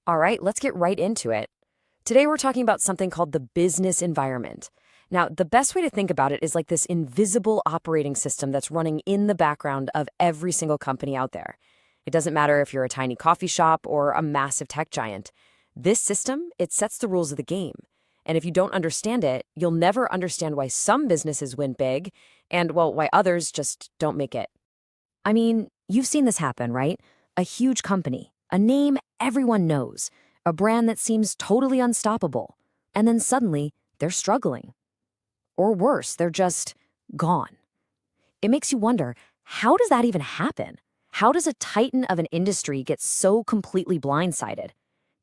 All right, let's get right into it. Today we're talking about something called the business environment. Now, the best way to think about it is like this invisible operating system that's running in the background of every single company out there. It doesn't matter if you're a tiny coffee shop or a massive tech giant. This system, it sets the rules of the game. And if you don't understand it, you'll never understand why some businesses win big and, well, why others just don't make it. I mean, you've seen this happen, right? A huge company, a name everyone knows, a brand that seems totally unstoppable. And then suddenly, they're struggling. Or worse, they're just gone. It makes you wonder, how does that even happen? How does a titan of an industry get so completely blindsided?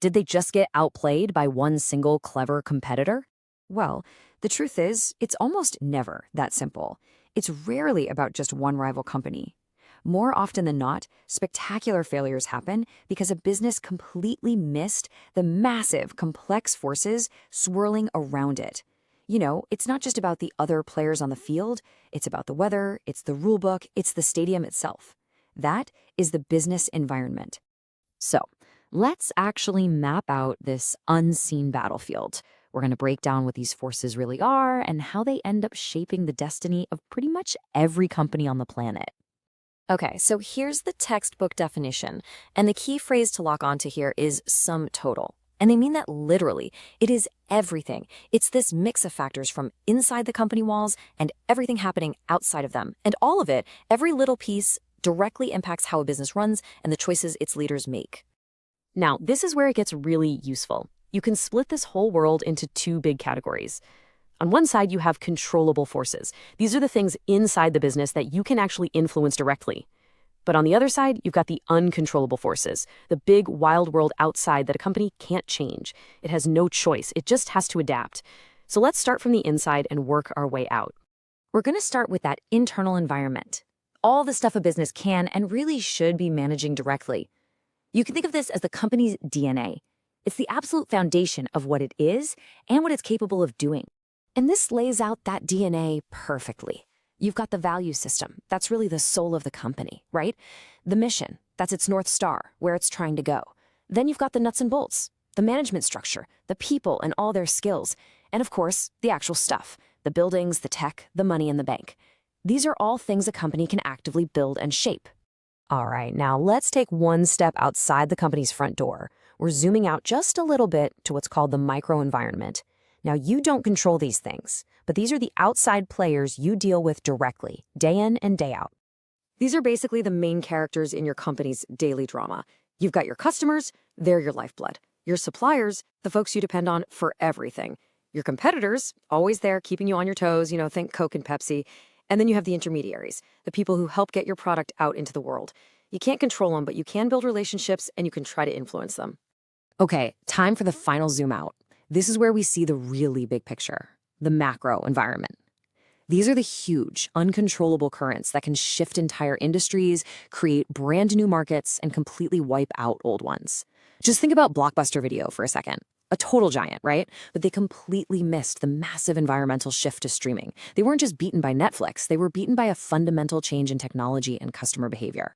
Did they just get outplayed by one single clever competitor? Well, the truth is, it's almost never that simple. It's rarely about just one rival company. More often than not, spectacular failures happen because a business completely missed the massive, complex forces swirling around it. You know, it's not just about the other players on the field, it's about the weather, it's the rule book, it's the stadium itself. That is the business environment. So, let's actually map out this unseen battlefield. We're going to break down what these forces really are and how they end up shaping the destiny of pretty much every company on the planet. Okay, so here's the textbook definition, and the key phrase to lock onto here is sum total. And they mean that literally. It is everything. It's this mix of factors from inside the company walls and everything happening outside of them. And all of it, every little piece, directly impacts how a business runs and the choices its leaders make. Now, this is where it gets really useful. You can split this whole world into two big categories. On one side, you have controllable forces. These are the things inside the business that you can actually influence directly. But on the other side, you've got the uncontrollable forces, the big wild world outside that a company can't change. It has no choice. It just has to adapt. So let's start from the inside and work our way out. We're going to start with that internal environment. All the stuff a business can and really should be managing directly. You can think of this as the company's DNA. It's the absolute foundation of what it is and what it's capable of doing. And this lays out that DNA perfectly. You've got the value system. That's really the soul of the company, right? The mission. That's its North Star, where it's trying to go. Then you've got the nuts and bolts, the management structure, the people and all their skills. And of course, the actual stuff, the buildings, the tech, the money in the bank. These are all things a company can actively build and shape. All right, now let's take one step outside the company's front door. We're zooming out just a little bit to what's called the microenvironment. Now, you don't control these things, but these are the outside players you deal with directly, day in and day out. These are basically the main characters in your company's daily drama. You've got your customers, they're your lifeblood. Your suppliers, the folks you depend on for everything. Your competitors, always there keeping you on your toes, think Coke and Pepsi. And then you have the intermediaries, the people who help get your product out into the world. You can't control them, but you can build relationships and you can try to influence them. Okay, time for the final zoom out. This is where we see the really big picture, the macro environment. These are the huge, uncontrollable currents that can shift entire industries, create brand new markets, and completely wipe out old ones. Just think about Blockbuster Video for a second. A total giant, right? But they completely missed the massive environmental shift to streaming. They weren't just beaten by Netflix, they were beaten by a fundamental change in technology and customer behavior.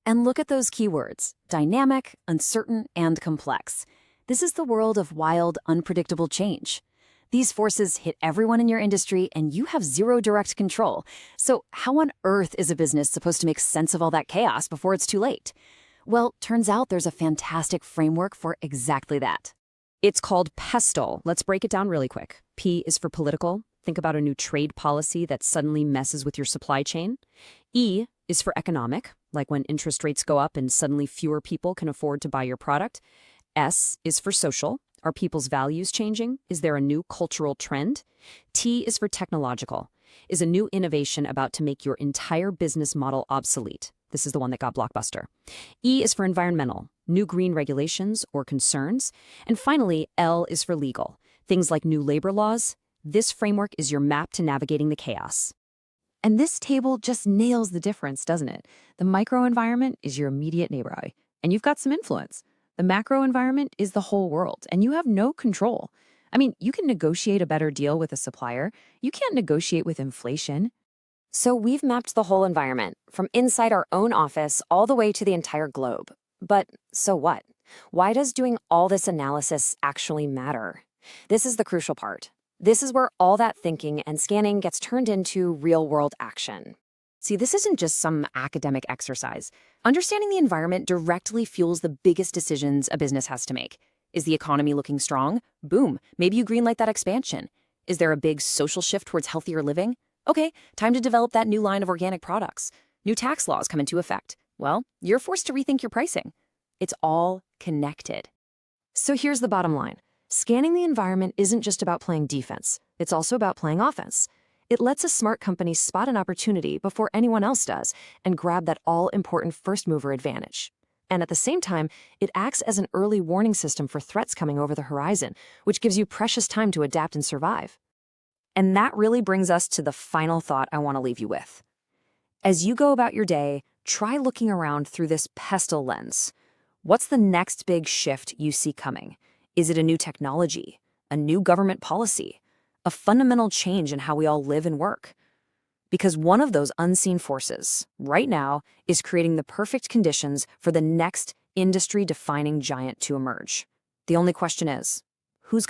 And look at those keywords: dynamic, uncertain, and complex. This is the world of wild, unpredictable change. These forces hit everyone in your industry, and you have zero direct control. So how on earth is a business supposed to make sense of all that chaos before it's too late? Well, turns out there's a fantastic framework for exactly that. It's called PESTLE. Let's break it down really quick. P is for political. Think about a new trade policy that suddenly messes with your supply chain. E is for economic, like when interest rates go up and suddenly fewer people can afford to buy your product. S is for social. Are people's values changing? Is there a new cultural trend? T is for technological. Is a new innovation about to make your entire business model obsolete? This is the one that got Blockbuster. E is for environmental. New green regulations or concerns. And finally, L is for legal. Things like new labor laws. This framework is your map to navigating the chaos. And this table just nails the difference, doesn't it? The microenvironment is your immediate neighborhood, and you've got some influence. The macro environment is the whole world, and you have no control. I mean, you can negotiate a better deal with a supplier. You can't negotiate with inflation. So we've mapped the whole environment, from inside our own office all the way to the entire globe. But so what? Why does doing all this analysis actually matter? This is the crucial part. This is where all that thinking and scanning gets turned into real-world action. See, this isn't just some academic exercise. Understanding the environment directly fuels the biggest decisions a business has to make. Is the economy looking strong? Boom, maybe you greenlight that expansion. Is there a big social shift towards healthier living? Okay, time to develop that new line of organic products. New tax laws come into effect. Well, you're forced to rethink your pricing. It's all connected. So here's the bottom line. Scanning the environment isn't just about playing defense. It's also about playing offense. It lets a smart company spot an opportunity before anyone else does and grab that all-important first-mover advantage. And at the same time, it acts as an early warning system for threats coming over the horizon, which gives you precious time to adapt and survive. And that really brings us to the final thought I want to leave you with. As you go about your day, try looking around through this pestle lens. What's the next big shift you see coming? Is it a new technology, a new government policy, a fundamental change in how we all live and work? Because one of those unseen forces, right now, is creating the perfect conditions for the next industry-defining giant to emerge. The only question is,